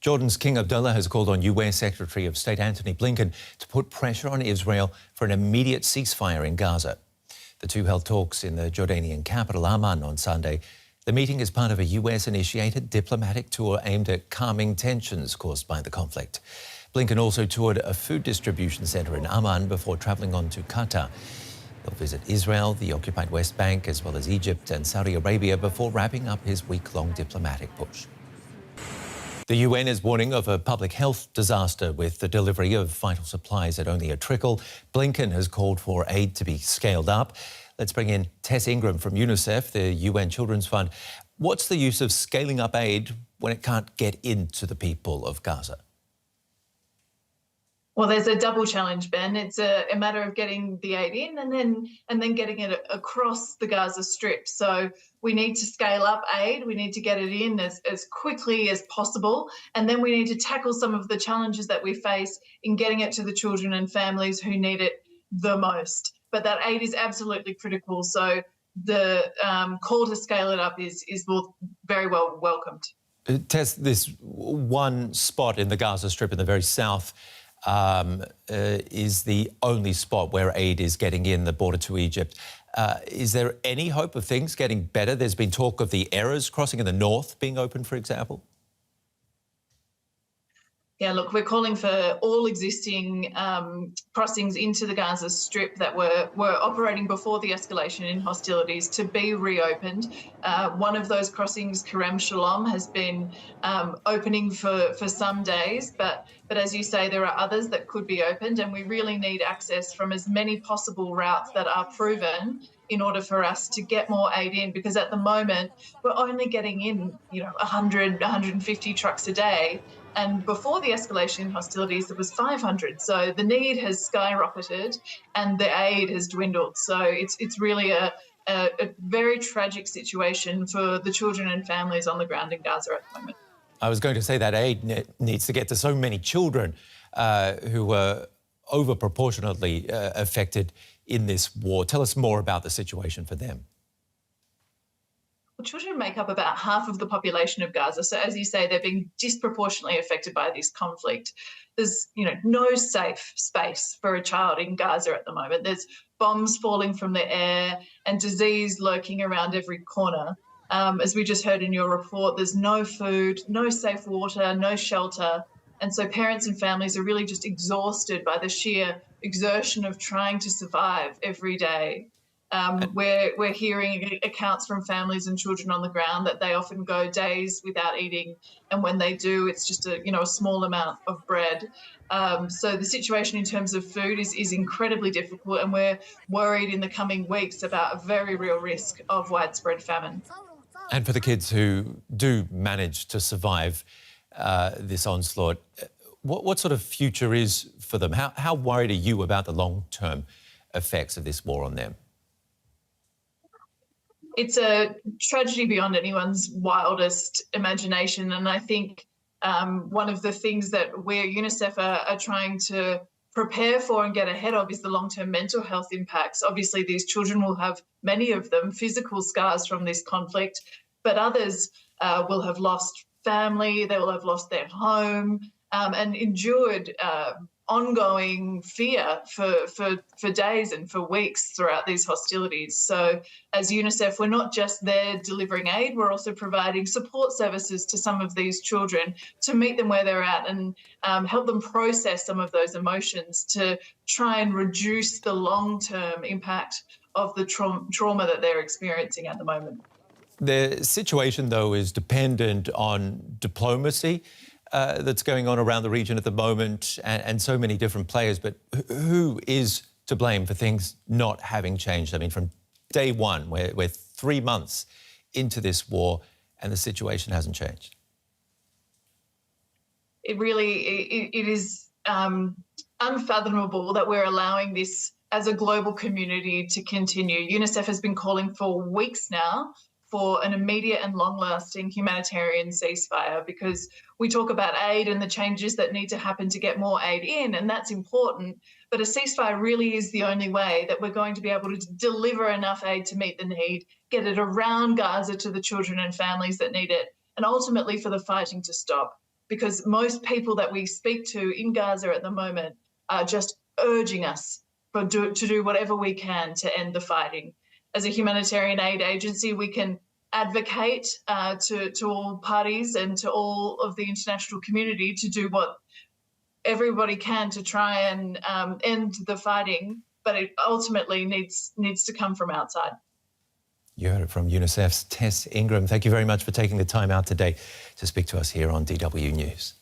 Jordan's King Abdullah has called on US Secretary of State Antony Blinken to put pressure on Israel for an immediate ceasefire in Gaza. The two held talks in the Jordanian capital, Amman, on Sunday. The meeting is part of a US-initiated diplomatic tour aimed at calming tensions caused by the conflict. Blinken also toured a food distribution centre in Amman before travelling on to Qatar. He'll visit Israel, the occupied West Bank, as well as Egypt and Saudi Arabia before wrapping up his week-long diplomatic push. The UN is warning of a public health disaster with the delivery of vital supplies at only a trickle. Blinken has called for aid to be scaled up. Let's bring in Tess Ingram from UNICEF, the UN Children's Fund. What's the use of scaling up aid when it can't get into the people of Gaza? Well, there's a double challenge, Ben. It's a matter of getting the aid in and then getting it across the Gaza Strip. So we need to scale up aid. We need to get it in as quickly as possible. And then we need to tackle some of the challenges that we face in getting it to the children and families who need it the most. But that aid is absolutely critical. So the call to scale it up is very well welcomed. Tess, this one spot in the Gaza Strip in the very south is the only spot where aid is getting in, the border to Egypt. Is there any hope of things getting better? There's been talk of the Errors crossing in the north being open, for example. Yeah, look, we're calling for all existing crossings into the Gaza Strip that were operating before the escalation in hostilities to be reopened. One of those crossings, Kerem Shalom, has been opening for some days, but as you say, there are others that could be opened, and we really need access from as many possible routes that are proven in order for us to get more aid in, because at the moment we're only getting in, 100, 150 trucks a day. And before the escalation in hostilities, there was 500. So the need has skyrocketed and the aid has dwindled. So it's really a very tragic situation for the children and families on the ground in Gaza at the moment. I was going to say that aid needs to get to so many children who were over-proportionately affected in this war. Tell us more about the situation for them. Well, children make up about half of the population of Gaza. So as you say, they're being disproportionately affected by this conflict. There's, no safe space for a child in Gaza at the moment. There's bombs falling from the air and disease lurking around every corner. As we just heard in your report, there's no food, no safe water, no shelter. And so parents and families are really just exhausted by the sheer exertion of trying to survive every day. We're hearing accounts from families and children on the ground that they often go days without eating, and when they do, it's just a small amount of bread. So the situation in terms of food is incredibly difficult, and we're worried in the coming weeks about a very real risk of widespread famine. And for the kids who do manage to survive this onslaught, what sort of future is for them? How worried are you about the long-term effects of this war on them? It's a tragedy beyond anyone's wildest imagination. And I think one of the things that we at UNICEF are trying to prepare for and get ahead of is the long-term mental health impacts. Obviously, these children will have, many of them, physical scars from this conflict, but others will have lost family, they will have lost their home, and endured ongoing fear for days and for weeks throughout these hostilities. So as UNICEF, we're not just there delivering aid, we're also providing support services to some of these children to meet them where they're at and help them process some of those emotions to try and reduce the long-term impact of the trauma that they're experiencing at the moment. The situation, though, is dependent on diplomacy that's going on around the region at the moment, and so many different players. But who is to blame for things not having changed? I mean, from day one, we're 3 months into this war and the situation hasn't changed. It is unfathomable that we're allowing this as a global community to continue. UNICEF has been calling for weeks now for an immediate and long-lasting humanitarian ceasefire, because we talk about aid and the changes that need to happen to get more aid in, and that's important, but a ceasefire really is the only way that we're going to be able to deliver enough aid to meet the need, get it around Gaza to the children and families that need it, and ultimately for the fighting to stop. because most people that we speak to in Gaza at the moment are just urging us to do whatever we can to end the fighting. As a humanitarian aid agency, we can advocate to all parties and to all of the international community to do what everybody can to try and end the fighting, but it ultimately needs to come from outside. You heard it from UNICEF's Tess Ingram. Thank you very much for taking the time out today to speak to us here on DW News.